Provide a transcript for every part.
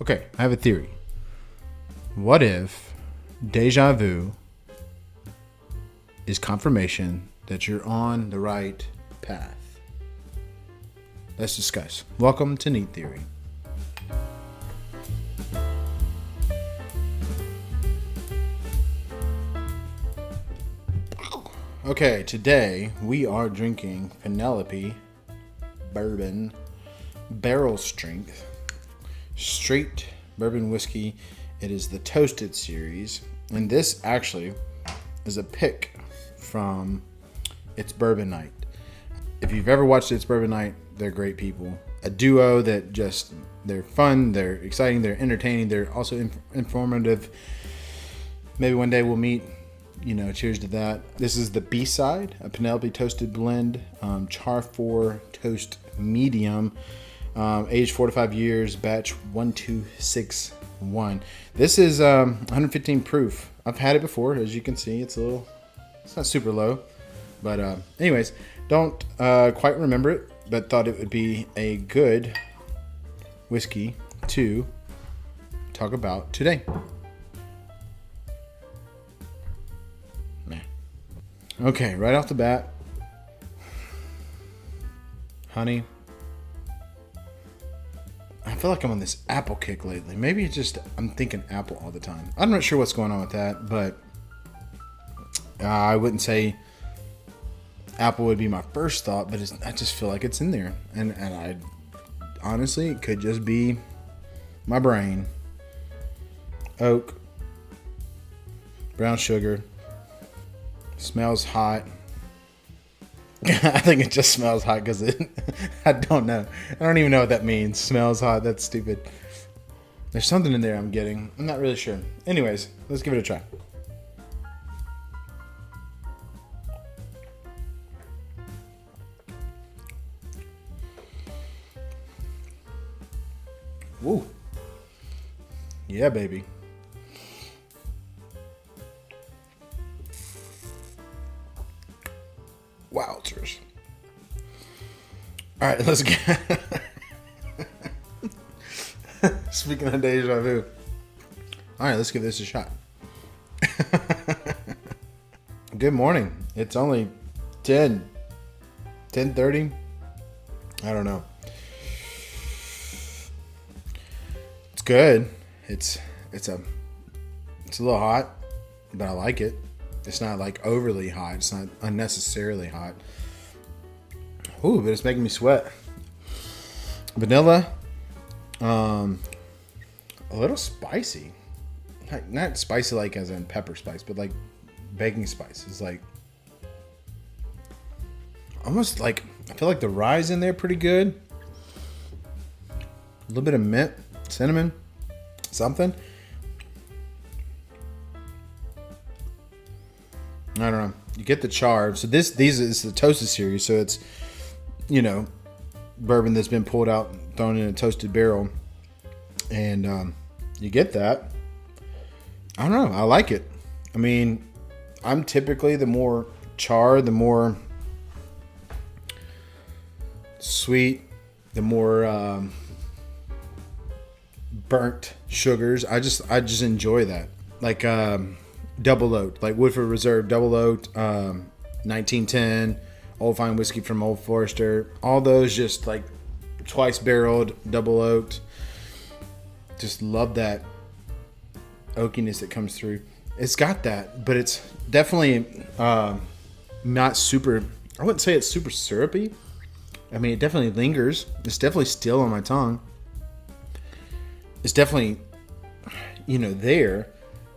Okay, I have a theory. What if déjà vu is confirmation that you're on the right path? Let's discuss. Welcome to Neat Theory. Okay, today we are drinking Penelope Bourbon Barrel Strength Straight Bourbon Whiskey. It is the Toasted series, and this actually is a pick from It's Bourbon Night. If you've ever watched It's Bourbon Night, they're great people. A duo that just, they're fun, they're exciting, they're entertaining, they're also informative. Maybe one day we'll meet. Cheers to that. This is the B-side, a Penelope Toasted Blend, Char 4 Toast Medium, aged 4 to 5 years, batch 1261. This is 115 proof. I've had it before, as you can see. It's not super low, but anyways, don't quite remember it, but thought it would be a good whiskey to talk about today. Okay, right off the bat, honey, I feel like I'm on this apple kick lately. Maybe it's just I'm thinking apple all the time. I'm not sure what's going on with that, but I wouldn't say apple would be my first thought, but I just feel like it's in there. And I honestly, it could just be my brain. Oak, brown sugar. Smells hot. I think it just smells hot because I don't know. I don't even know what that means. Smells hot. That's stupid. There's something in there I'm getting. I'm not really sure. Anyways, let's give it a try. Woo. Yeah, baby. Wowzers. All right, let's get... Speaking of deja vu. All right, let's give this a shot. Good morning. It's only 10:30. I don't know. It's good. It's a little hot, but I like it. It's not like overly hot. It's not unnecessarily hot. Ooh, but it's making me sweat. Vanilla. A little spicy. Not spicy like as in pepper spice, but like baking spice. It's like almost like, I feel like the rye's in there pretty good. A little bit of mint, cinnamon, something. I don't know. You get the char. So these is the Toasted series. So it's, bourbon that's been pulled out, thrown in a toasted barrel, and you get that. I don't know. I like it. I mean, I'm typically the more char, the more sweet, the more burnt sugars. I just enjoy that. Like double oaked, like Woodford Reserve double oaked, 1910 Old Fine Whiskey from Old Forester. All those just like twice barreled, double oaked. Just love that oakiness that comes through. It's got that, but it's definitely not super. I wouldn't say it's super syrupy. I mean, it definitely lingers. It's definitely still on my tongue. It's definitely, there.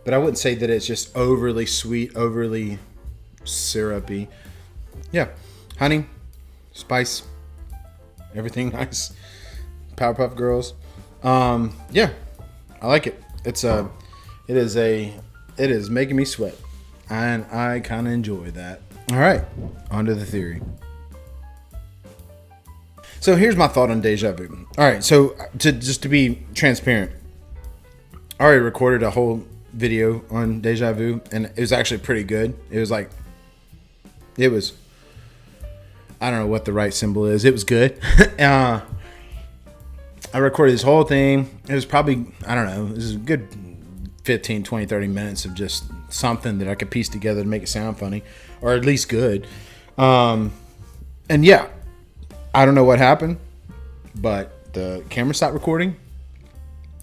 But I wouldn't say that it's just overly sweet, overly syrupy. Yeah. Honey, spice, everything nice. Powerpuff Girls. Yeah. I like it. It is making me sweat. And I kind of enjoy that. All right. On to the theory. So here's my thought on deja vu. All right. So to be transparent, I already recorded a whole video on deja vu, and it was actually pretty good. It was I don't know what the right symbol is. It was good. I recorded this whole thing. It was probably, I don't know, it was a good 15, 20, 30 minutes of just something that I could piece together to make it sound funny, or at least good. And yeah, I don't know what happened, but the camera stopped recording.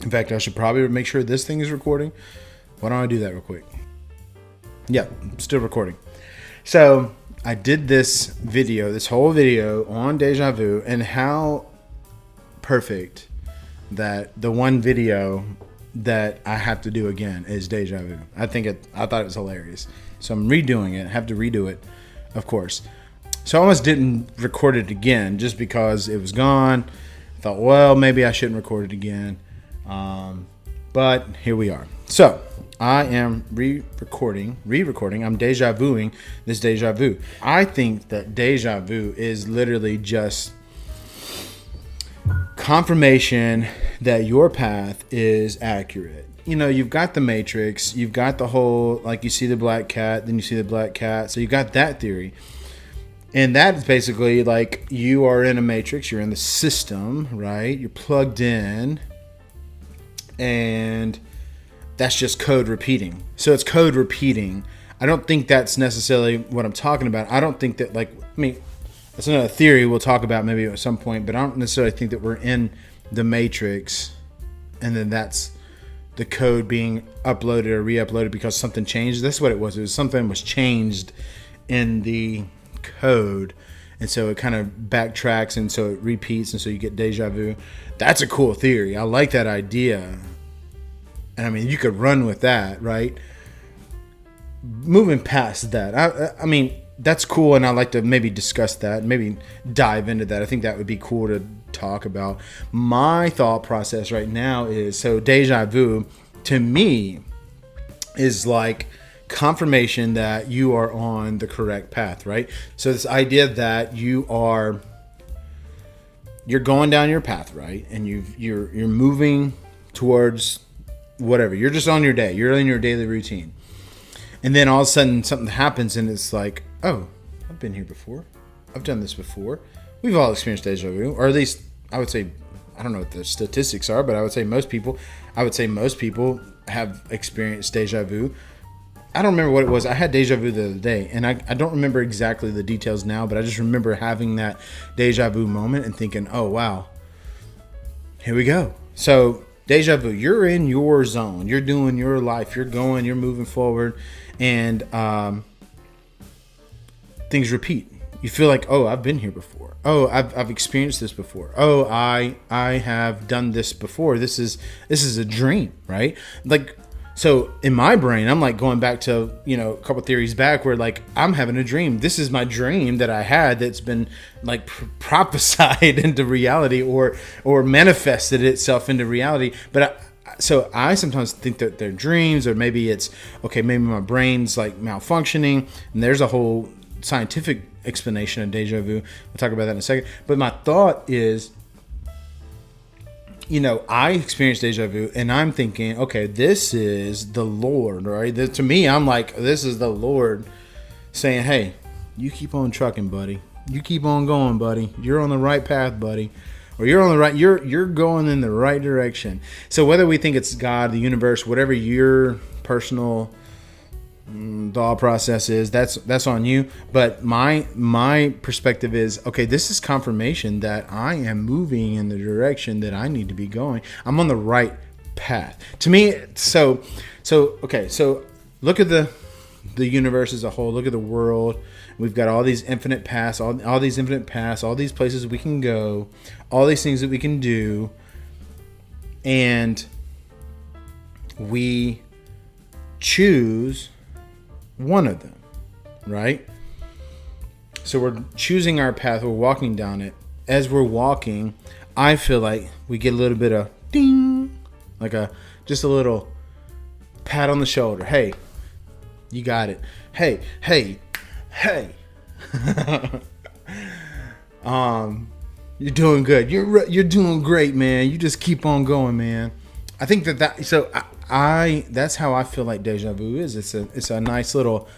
In fact, I should probably make sure this thing is recording. Why don't I do that real quick? Yeah, still recording. So I did this whole video on Deja Vu, and how perfect that the one video that I have to do again is Deja Vu. I thought it was hilarious. So I'm redoing it. I have to redo it, of course. So I almost didn't record it again just because it was gone. I thought, well, maybe I shouldn't record it again. But here we are. So I am re-recording. I'm deja vuing this deja vu. I think that deja vu is literally just confirmation that your path is accurate. You know, you've got the Matrix, you've got the whole, like, you see the black cat, then you see the black cat. So you got that theory. And that's basically like you are in a matrix, you're in the system, right? You're plugged in, and that's just code repeating. So it's code repeating. I don't think that's necessarily what I'm talking about. I don't think that, like, I mean, that's another theory we'll talk about maybe at some point, but I don't necessarily think that we're in the matrix and then that's the code being uploaded or re-uploaded because something changed. That's what it was. It was something was changed in the code, and so it kind of backtracks, and so it repeats, and so you get deja vu. That's a cool theory. I like that idea, and I mean, you could run with that, right? Moving past that, I mean, that's cool, and I'd like to maybe discuss that, maybe dive into that. I think that would be cool to talk about. My thought process right now is, so deja vu to me is like confirmation that you are on the correct path, right? So this idea that you're going down your path, right? And you're moving towards whatever. You're just on your day. You're in your daily routine. And then all of a sudden something happens and it's like, oh, I've been here before. I've done this before. We've all experienced deja vu, or at least I would say, I don't know what the statistics are, but I would say most people have experienced deja vu. I don't remember what it was. I had deja vu the other day, and I don't remember exactly the details now, but I just remember having that deja vu moment and thinking, oh, wow, here we go. So deja vu, you're in your zone. You're doing your life. You're going, you're moving forward, and things repeat. You feel like, oh, I've been here before. Oh, I've experienced this before. Oh, I have done this before. This is a dream, right? Like, so in my brain, I'm like going back to, a couple theories back where, like, I'm having a dream. This is my dream that I had that's been like prophesied into reality or manifested itself into reality. But so I sometimes think that they're dreams, or maybe it's, okay, maybe my brain's like malfunctioning, and there's a whole scientific explanation of deja vu. We'll talk about that in a second. But my thought is, I experienced deja vu, and I'm thinking, okay, this is the Lord, right? To me, I'm like, this is the Lord saying, hey, you keep on trucking, buddy. You keep on going, buddy. You're on the right path, buddy. Or you're going in the right direction. So whether we think it's God, the universe, whatever your personal thought process is, that's on you. But my perspective is, okay, this is confirmation that I am moving in the direction that I need to be going. I'm on the right path. To me, so okay, so look at the universe as a whole. Look at the world. We've got all these infinite paths, all these infinite paths, all these places we can go, all these things that we can do, and we choose one of them, right? So we're choosing our path, we're walking down it. As we're walking, I feel like we get a little bit of ding, like just a little pat on the shoulder. Hey, you got it. Hey. You're doing good. You're doing great, man. You just keep on going, man. I think that's how I feel like deja vu is. It's a nice little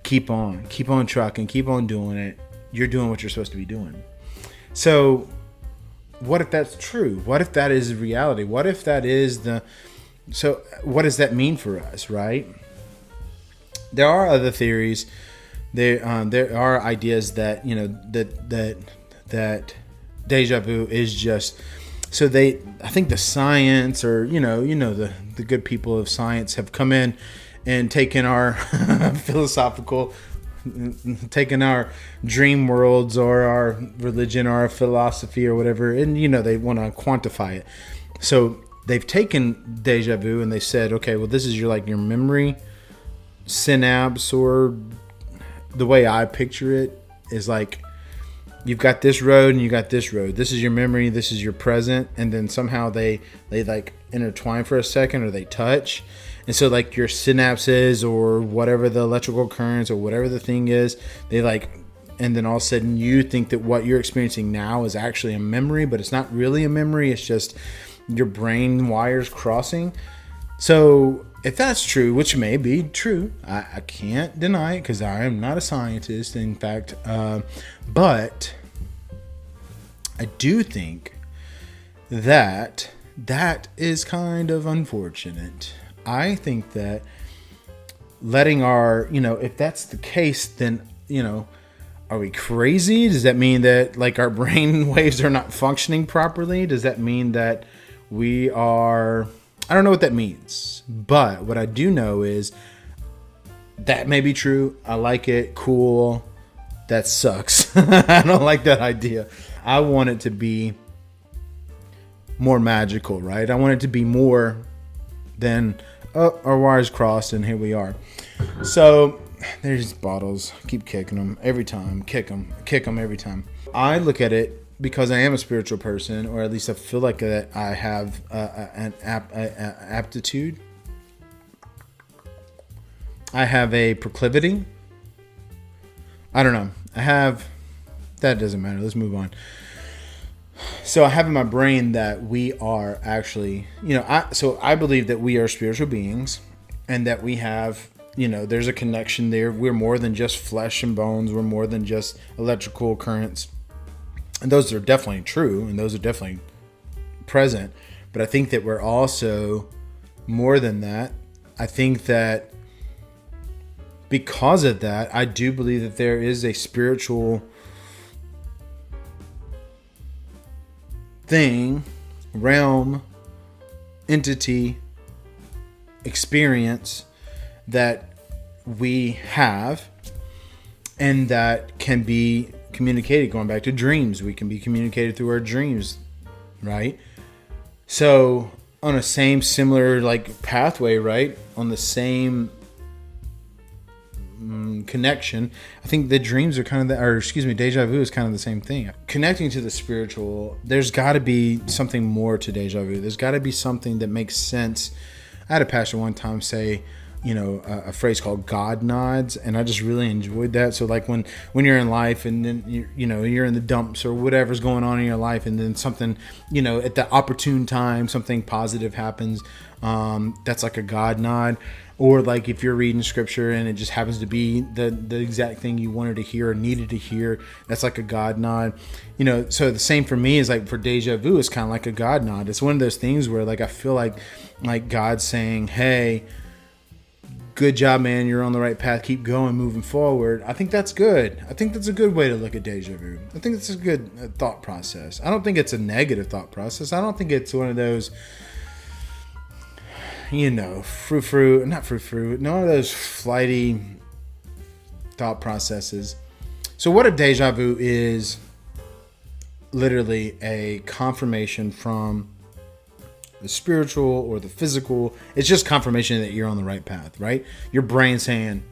keep on trucking, keep on doing it. You're doing what you're supposed to be doing. So what if that's true? What if that is reality? What if that is so what does that mean for us, right? There are other theories. There are ideas that, that deja vu is just, so I think the science, or the good people of science have come in and taken our philosophical, taken our dream worlds or our religion or our philosophy or whatever, and they want to quantify it. So they've taken deja vu and they said, okay, well, this is your memory synapse, or the way I picture it is like, you've got this road and you got this road. This is your memory, this is your present, and then somehow they like intertwine for a second, or they touch. And so like your synapses, or whatever the electrical currents, or whatever the thing is, and then all of a sudden you think that what you're experiencing now is actually a memory, but it's not really a memory. It's just your brain wires crossing. So if that's true, which may be true, I can't deny it because I am not a scientist, in fact, but I do think that is kind of unfortunate. I think that letting our, if that's the case, then, are we crazy? Does that mean that like our brain waves are not functioning properly? Does that mean that we are... I don't know what that means, but what I do know is that may be true. I like it. Cool. That sucks. I don't like that idea. I want it to be more magical, right? I want it to be more than, oh, our wires crossed and here we are. So there's bottles. Keep kicking them every time. Kick them every time. I look at it because I am a spiritual person, or at least I feel like that I have an aptitude. I have a proclivity. I don't know. That doesn't matter. Let's move on. So I have in my brain that we are actually, I believe that we are spiritual beings, and that we have, there's a connection there. We're more than just flesh and bones. We're more than just electrical currents. And those are definitely true, and those are definitely present. But I think that we're also more than that. I think that because of that, I do believe that there is a spiritual thing, realm, entity, experience that we have, and that can be communicated. Going back to dreams, we can be communicated through our dreams, right? So on a similar like pathway, right, on the same connection, I think the dreams are kind of deja vu is kind of the same thing. Connecting to the spiritual, there's got to be something more to deja vu. There's got to be something that makes sense. I had a pastor one time say, a phrase called God nods, and I just really enjoyed that. So like when you're in life, and then you're in the dumps or whatever's going on in your life, and then something, at the opportune time, something positive happens, that's like a God nod. Or like if you're reading scripture and it just happens to be the exact thing you wanted to hear or needed to hear, that's like a God nod. So the same for me is like for deja vu, it's kind of like a God nod. It's one of those things where like I feel like God's saying, hey, good job, man. You're on the right path. Keep going, moving forward. I think that's good. I think that's a good way to look at deja vu. I think it's a good thought process. I don't think it's a negative thought process. I don't think it's one of those, none of those flighty thought processes. So what if deja vu is literally a confirmation from the spiritual or the physical? It's just confirmation that you're on the right path, right? Your brain saying,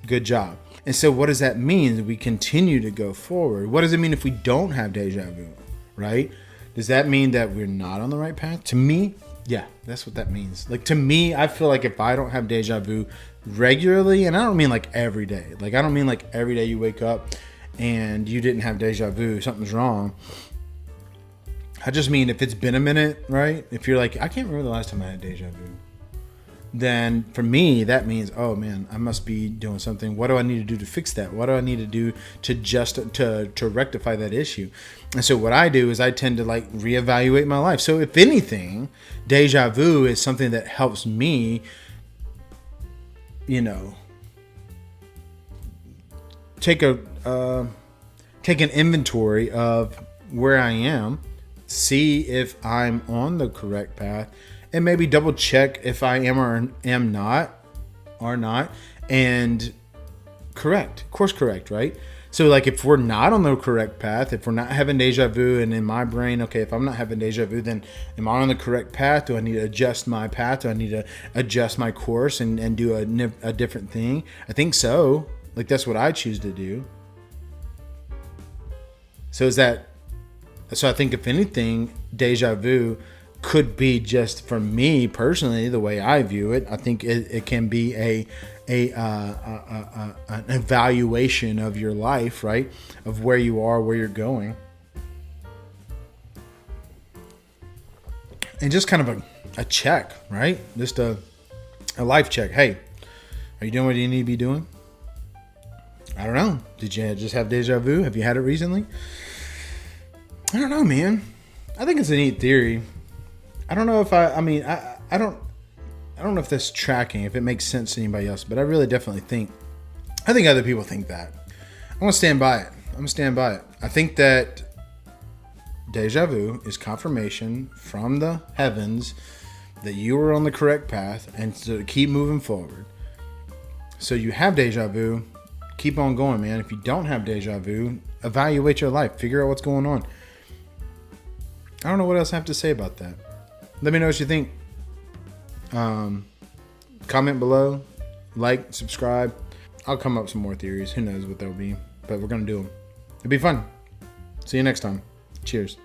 good job. And so what does that mean? We continue to go forward. What does it mean if we don't have deja vu, right? Does that mean that we're not on the right path? To me, yeah, that's what that means. Like, to me, I feel like if I don't have deja vu regularly, and I don't mean like every day, like I don't mean like every day you wake up and you didn't have deja vu, something's wrong. I just mean if it's been a minute, right? If you're like, I can't remember the last time I had deja vu. then for me that means, oh man, I must be doing something. What do I need to do to fix that? What do I need to do to rectify that issue? And so what I do is I tend to like reevaluate my life. So if anything, deja vu is something that helps me, take an inventory of where I am, see if I'm on the correct path, and maybe double check if I am or am not, and course correct, right? So like if we're not on the correct path, if we're not having deja vu, and in my brain, okay, if I'm not having deja vu, then am I on the correct path? Do I need to adjust my path? Do I need to adjust my course and do a different thing? I think so. Like that's what I choose to do. So I think if anything, deja vu could be, just for me personally, the way I view it, I think it can be an evaluation of your life, right? Of where you are, where you're going. And just kind of a check, right? Just a life check. Hey, are you doing what you need to be doing? I don't know. Did you just have deja vu? Have you had it recently? I don't know, man. I think it's a neat theory. I don't know if I don't know if that's tracking, if it makes sense to anybody else, but I really definitely think other people think that. I'm going to stand by it. I think that deja vu is confirmation from the heavens that you were on the correct path and to keep moving forward. So you have deja vu, keep on going, man. If you don't have deja vu, evaluate your life, figure out what's going on. I don't know what else I have to say about that. Let me know what you think. Comment below, like, subscribe. I'll come up with some more theories. Who knows what they'll be, but we're going to do them. It'll be fun. See you next time. Cheers.